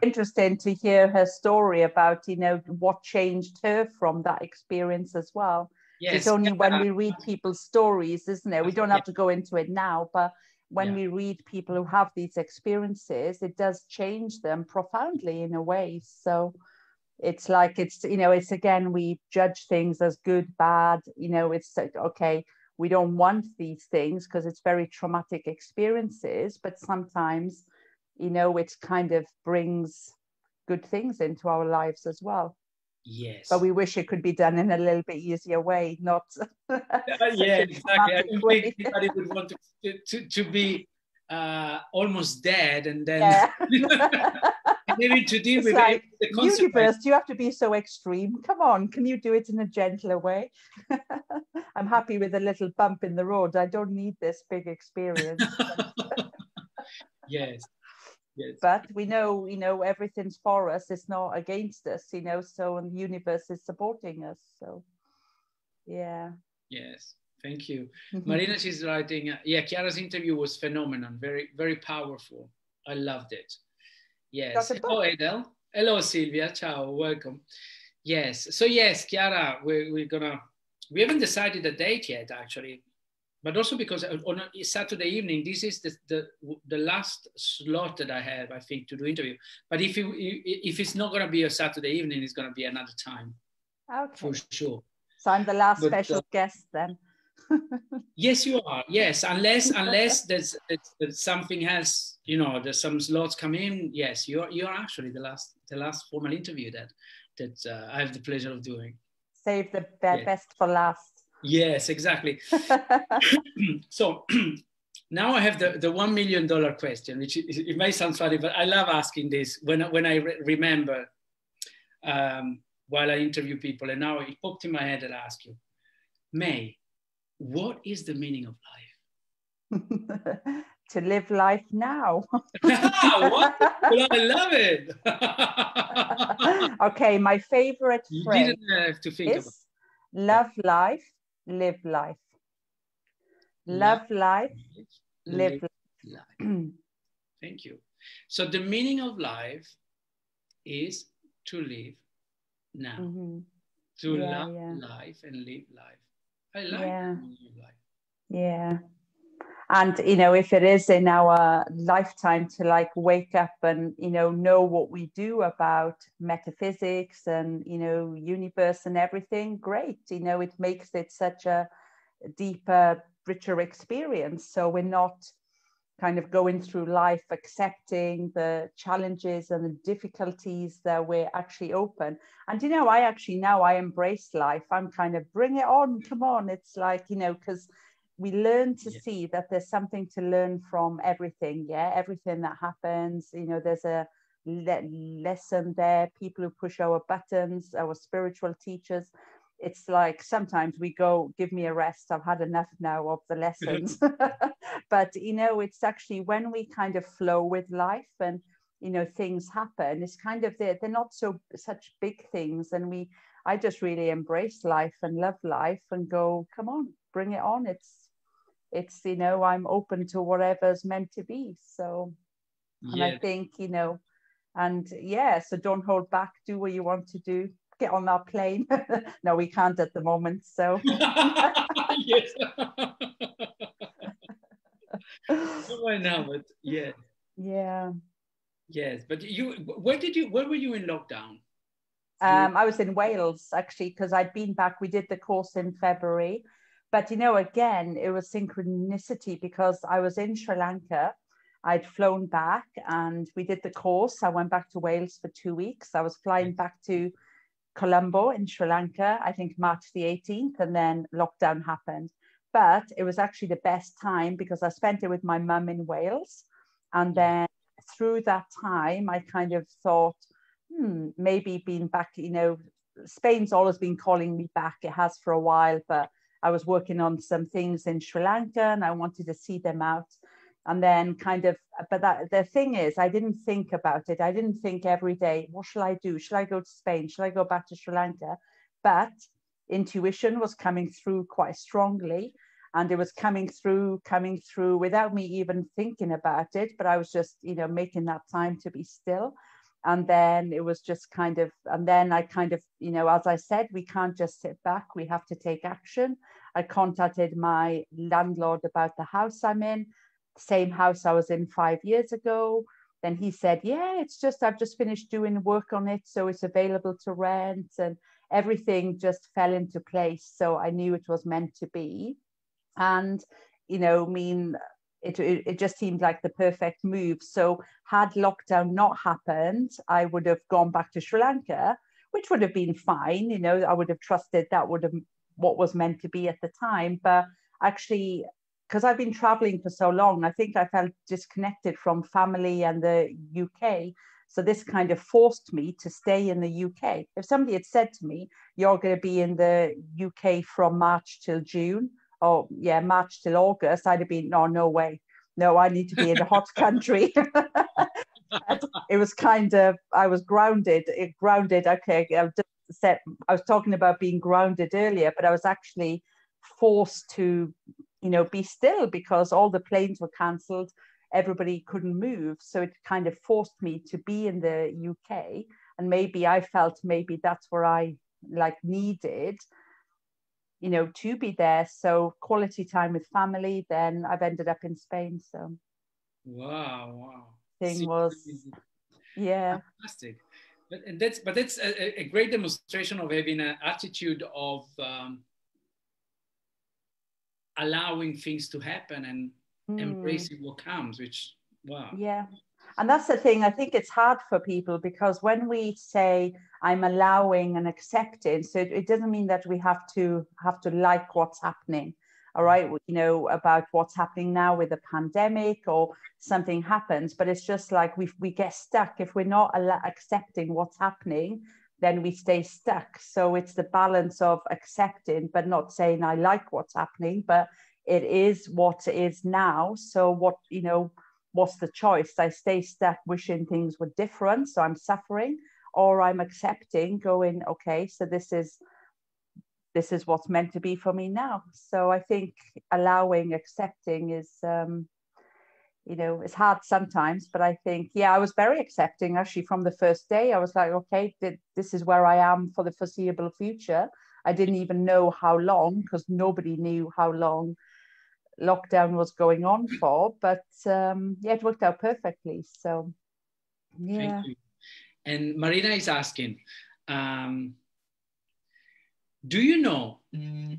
Interesting to hear her story about, you know, what changed her from that experience as well. Yes. It's only when we read people's stories, isn't it? We don't have to go into it now, but when we read people who have these experiences, it does change them profoundly in a way. So it's like, it's again, we judge things as good, bad, you know, it's like, okay, we don't want these things because it's very traumatic experiences, but sometimes, you know, it kind of brings good things into our lives as well. Yes. But we wish it could be done in a little bit easier way, not exactly. I don't think anybody would want to be almost dead and then and maybe to deal with like, the consequences. Universe, you have to be so extreme. Come on, can you do it in a gentler way? I'm happy with a little bump in the road. I don't need this big experience. Yes. Yes. But we know, everything's for us. It's not against us, so the universe is supporting us. So, yeah. Yes. Thank you. Marina, she's writing, yeah, Chiara's interview was phenomenal. Very, very powerful. I loved it. Yes. Hello, Edel. Hello, Silvia. Ciao. Welcome. Yes. So, yes, Chiara, we haven't decided a date yet, actually. But also because on a Saturday evening, this is the last slot that I have, I think, to do interview. But if it's not going to be a Saturday evening, it's going to be another time. Okay. For sure. So I'm the last special guest then. Yes, you are. Yes, unless there's something else, there's some slots come in. Yes, you're actually the last formal interview that I have the pleasure of doing. Save the best for last. Yes, exactly. So now I have the $1 million question, which it may sound funny, but I love asking this when I remember while I interview people, and now it popped in my head and I ask you, Mei, what is the meaning of life? To live life now. What? Well, I love it. Okay, my favorite phrase have to think is love life, live life. Love life, live life. Thank you. So the meaning of life is to live now, to love life and live life. I like the meaning of life. Yeah. And, if it is in our lifetime to wake up and, know what we do about metaphysics and, universe and everything, great. It makes it such a deeper, richer experience. So we're not kind of going through life accepting the challenges and the difficulties, that we're actually open. And, I embrace life. I'm kind of, bring it on, come on. It's because we learn to see that there's something to learn from everything. Everything that happens, there's a lesson there. People who push our buttons, our spiritual teachers, it's like sometimes we go, give me a rest, I've had enough now of the lessons. But it's actually when we kind of flow with life and things happen, it's kind of they're not such big things, and I just really embrace life and love life and go, come on, bring it on. It's I'm open to whatever's meant to be. So and I think so don't hold back, do what you want to do, get on that plane. No, we can't at the moment, so yes. Not right now, but yes. But where were you in lockdown? I was in Wales, actually, because I'd been back. We did the course in February. But, again, it was synchronicity because I was in Sri Lanka. I'd flown back and we did the course. I went back to Wales for 2 weeks. I was flying back to Colombo in Sri Lanka, I think March the 18th, and then lockdown happened. But it was actually the best time because I spent it with my mum in Wales. And then through that time, I kind of thought, maybe being back, Spain's always been calling me back. It has for a while, but I was working on some things in Sri Lanka and I wanted to see them out. And then the thing is, I didn't think about it. I didn't think every day, what shall I do? Shall I go to Spain? Shall I go back to Sri Lanka? But intuition was coming through quite strongly, and it was coming through without me even thinking about it. But I was just, making that time to be still. And then it was just and then I as I said, we can't just sit back, we have to take action. I contacted my landlord about the house I'm in, same house I was in 5 years ago. Then he said, it's just, I've just finished doing work on it, so it's available to rent, and everything just fell into place. So I knew it was meant to be. And, it just seemed like the perfect move. So had lockdown not happened, I would have gone back to Sri Lanka, which would have been fine. I would have trusted that would have what was meant to be at the time. But actually, because I've been traveling for so long, I think I felt disconnected from family and the UK. So this kind of forced me to stay in the UK. If somebody had said to me, you're going to be in the UK from March till June, or yeah, March till August, I'd have been, no way. No, I need to be in a hot country. It was kind of, I was grounded. Okay, I was talking about being grounded earlier, but I was actually forced to, be still because all the planes were cancelled. Everybody couldn't move. So it kind of forced me to be in the UK. And maybe I felt maybe that's where I needed, to be there. So quality time with family, then I've ended up in Spain. So wow. Thing was, yeah. Fantastic. But that's a great demonstration of having an attitude of allowing things to happen and embracing what comes, which, wow. Yeah. And that's the thing. I think it's hard for people because when we say I'm allowing and accepting, so it doesn't mean that we have to like what's happening. All right, about what's happening now with the pandemic or something happens, but it's just like we get stuck. If we're not accepting what's happening, then we stay stuck. So it's the balance of accepting, but not saying I like what's happening, but it is what it is now. So what's the choice? I stay stuck wishing things were different, so I'm suffering, or I'm accepting, going, okay, so this is what's meant to be for me now. So I think allowing, accepting is, it's hard sometimes, but I think, I was very accepting actually from the first day. I was like, okay, this is where I am for the foreseeable future. I didn't even know how long, because nobody knew how long lockdown was going on for, but it worked out perfectly. So, yeah. Thank you. And Marina is asking, do you know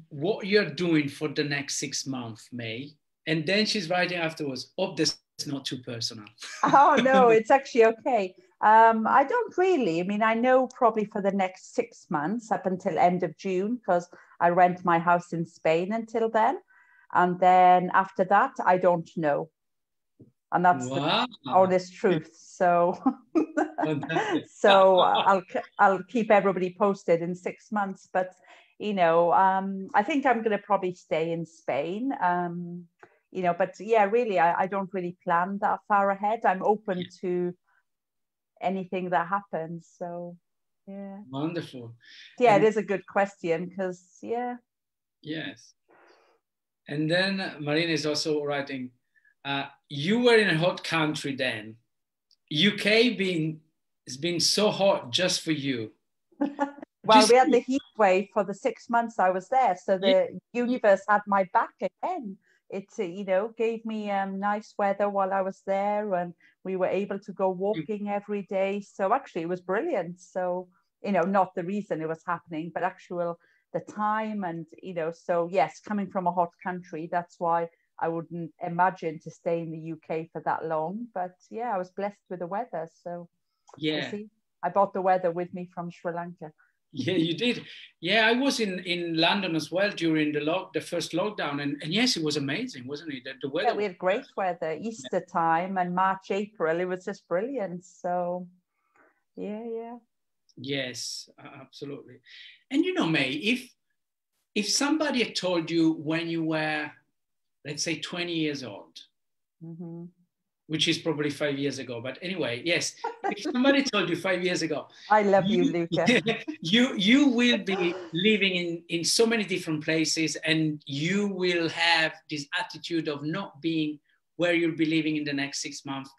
what you're doing for the next 6 months, Mei? And then she's writing afterwards, hope this is not too personal. Oh, no, it's actually okay. I don't really. I mean, I know probably for the next 6 months up until end of June, because I rent my house in Spain until then. And then after that, I don't know. And that's the honest truth. So, so I'll keep everybody posted in 6 months. But I think I'm going to probably stay in Spain. But really, I don't really plan that far ahead. I'm open to anything that happens. So, yeah. Wonderful. Yeah, it is a good question because, Yes. And then Marina is also writing, you were in a hot country then. UK has been so hot just for you. Well, we had the heat wave for the 6 months I was there. So the universe had my back again. It, gave me nice weather while I was there, and we were able to go walking every day. So actually it was brilliant. So, not the reason it was happening, but the time and, so yes, coming from a hot country, that's why I wouldn't imagine to stay in the UK for that long. But yeah, I was blessed with the weather. So yeah, I brought the weather with me from Sri Lanka. Yeah, you did. Yeah, I was in London as well during the first lockdown, and yes, it was amazing, wasn't it? The weather. Yeah, we had great weather, Easter time and March, April. It was just brilliant. So, yeah. Yes, absolutely. And Mei, if somebody had told you when you were, let's say, 20 years old, which is probably 5 years ago, but anyway, yes, if somebody told you 5 years ago, I love you, Luca. you will be living in so many different places, and you will have this attitude of not being where you'll be living in the next 6 months.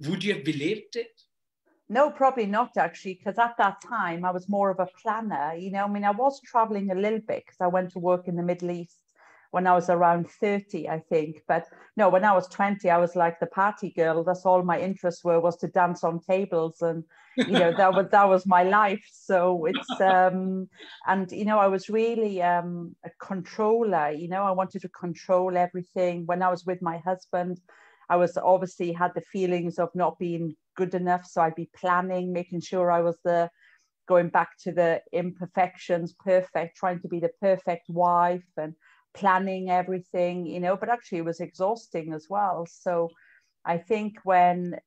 Would you have believed it? No, probably not actually, because at that time I was more of a planner. I was traveling a little bit because I went to work in the Middle East when I was around 30, I think. But no, when I was 20, I was like the party girl. That's all my interests was to dance on tables. And, that was my life. So it's, and, I was really a controller. I wanted to control everything. When I was with my husband, I was obviously had the feelings of not being good enough. So I'd be planning, making sure I was going back to the imperfections, perfect, trying to be the perfect wife and planning everything, but actually it was exhausting as well. So I think when,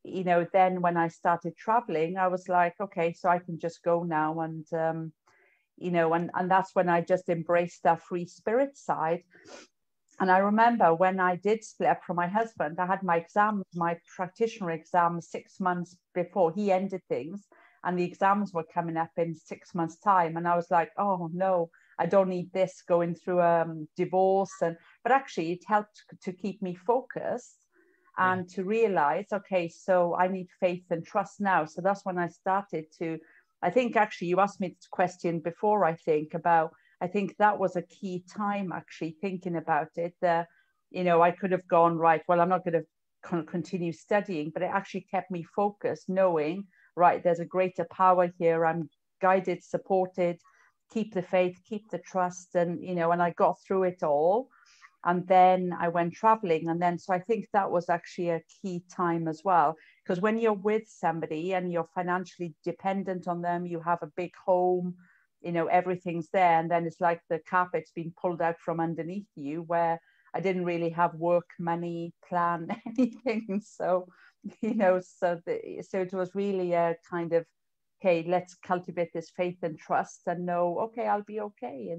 you know, then when I started traveling, I was like, okay, so I can just go now. And, you know, and that's when I just embraced that free spirit side. And I remember when I did split up from my husband, I had my exams, my practitioner exams 6 months before he ended things. And the exams were coming up in 6 months' time. And I was like, oh no, I don't need this going through a divorce. But actually it helped to keep me focused and to realize, okay, so I need faith and trust now. So that's when I started to, I think actually you asked me this question before, I think that was a key time actually thinking about it. You know, I could have gone, right, well, I'm not going to continue studying, but it actually kept me focused, knowing, right, there's a greater power here. I'm guided, supported, keep the faith, keep the trust. And, you know, and I got through it all. And then I went traveling. And then, so I think that was actually a key time as well. Because when you're with somebody and you're financially dependent on them, you have a big home, you know, everything's there. And then it's like the carpet's been pulled out from underneath you, where I didn't really have work, money, plan, anything. So, you know, so it was really a kind of, okay, let's cultivate this faith and trust and know, okay, I'll be okay.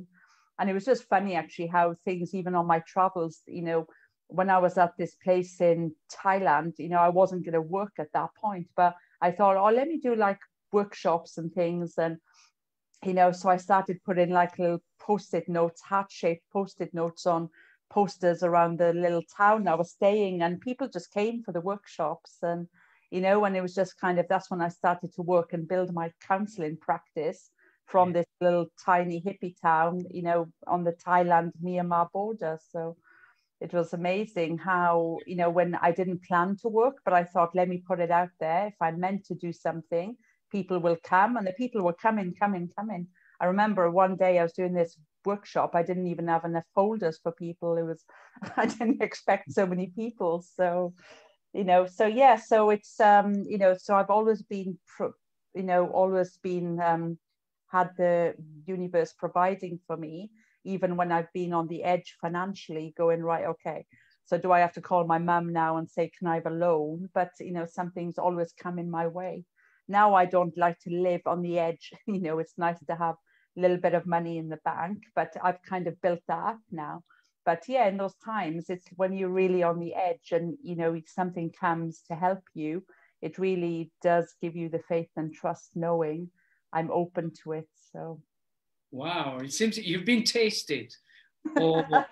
And it was just funny actually how things, even on my travels, you know, when I was at this place in Thailand, you know, I wasn't going to work at that point, but I thought, oh, let me do like workshops and things. And, you know, so I started putting like little post-it notes, heart-shaped post-it notes on posters around the little town I was staying, and people just came for the workshops. And, you know, and it was just kind of, that's when I started to work and build my counseling practice from this little tiny hippie town, you know, on the Thailand-Myanmar border. So it was amazing how, you know, when I didn't plan to work, but I thought, let me put it out there. If I meant to do something, people will come, and the people were coming. I remember one day I was doing this workshop. I didn't even have enough folders for people. It was, I didn't expect so many people. So, you know, so yeah, so it's, you know, so I've always been, you know, had the universe providing for me, even when I've been on the edge financially, going, right, okay, so do I have to call my mum now and say, can I have a loan? But, you know, something's always coming my way. Now I don't like to live on the edge. You know, it's nice to have a little bit of money in the bank, but I've kind of built that up now. But yeah, in those times, it's when you're really on the edge and, you know, something comes to help you, it really does give you the faith and trust, knowing I'm open to it. So wow, it seems you've been tasted. Or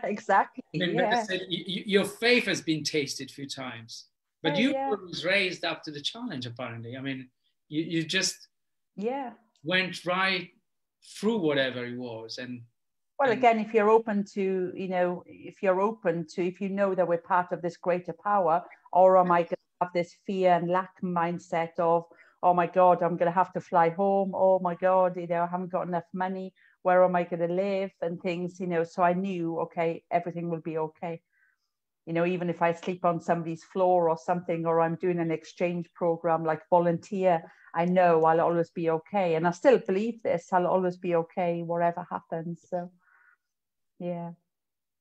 exactly. I mean, Yeah. said, your faith has been tasted a few times, but you was raised up to the challenge. Apparently, I mean, you just went right through whatever it was. And well, again, if you're open to, you know, if you know that we're part of this greater power, or am I going to have this fear and lack mindset of, oh my God, I'm going to have to fly home. Oh my God, you know, I haven't got enough money. Where am I going to live and things, you know? So I knew, okay, everything will be okay. You know, even if I sleep on somebody's floor or something, or I'm doing an exchange program like volunteer, I know I'll always be okay. And I still believe this, I'll always be okay, whatever happens. So, yeah.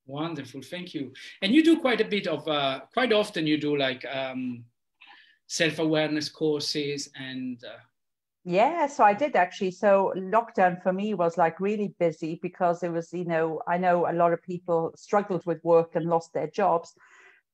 Wonderful, thank you. And you do quite a bit of, quite often you do like self-awareness courses and... Yeah, so I did actually. So lockdown for me was like really busy because it was, you know, I know a lot of people struggled with work and lost their jobs,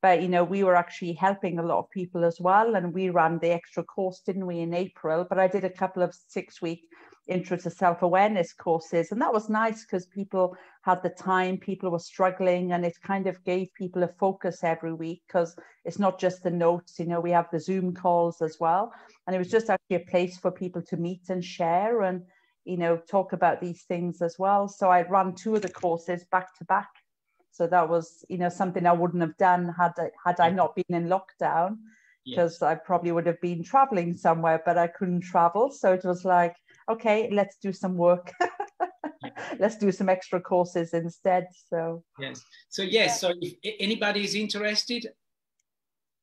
but, you know, we were actually helping a lot of people as well. And we ran the extra course, didn't we, in April? But I did a couple of 6-week intro to self-awareness courses. And that was nice because people had the time, people were struggling, and it kind of gave people a focus every week, because it's not just the notes, you know, we have the Zoom calls as well. And it was just actually a place for people to meet and share and, you know, talk about these things as well. So I ran 2 of the courses back to back. So that was, you know, something I wouldn't have done had I not been in lockdown, because I probably would have been traveling somewhere, but I couldn't travel. So it was like, okay, let's do some work. Let's do some extra courses instead. So so if anybody is interested,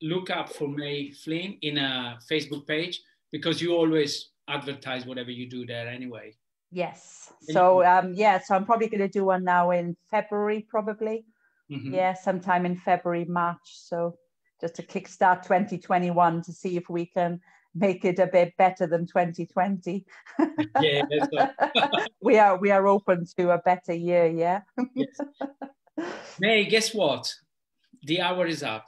look up for Mei Flynn in a Facebook page, because you always advertise whatever you do there anyway. Yes. So so I'm probably going to do one now in February, probably. Mm-hmm. Yeah, sometime in February, March. So just to kickstart 2021 to see if we can make it a bit better than 2020. Yeah, we are open to a better year. Yeah. Yes. May, guess what? The hour is up.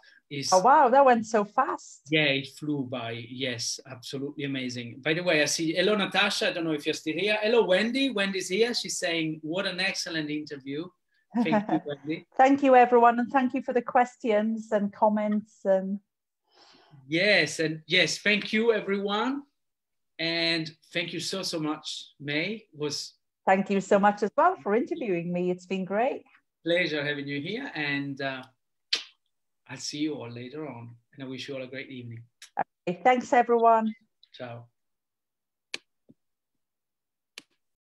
Oh wow, that went so fast. Yeah, it flew by. Yes, absolutely amazing. By the way, I see, hello Natasha, I don't know if you're still here. Hello Wendy, Wendy's here. She's saying, what an excellent interview. Thank you, Wendy. Thank you everyone, and thank you for the questions and comments. And yes, thank you everyone. And thank you so much, May. Thank you so much as well for interviewing me. It's been great. Pleasure having you here, and I'll see you all later on, and I wish you all a great evening. Okay, thanks everyone. Ciao.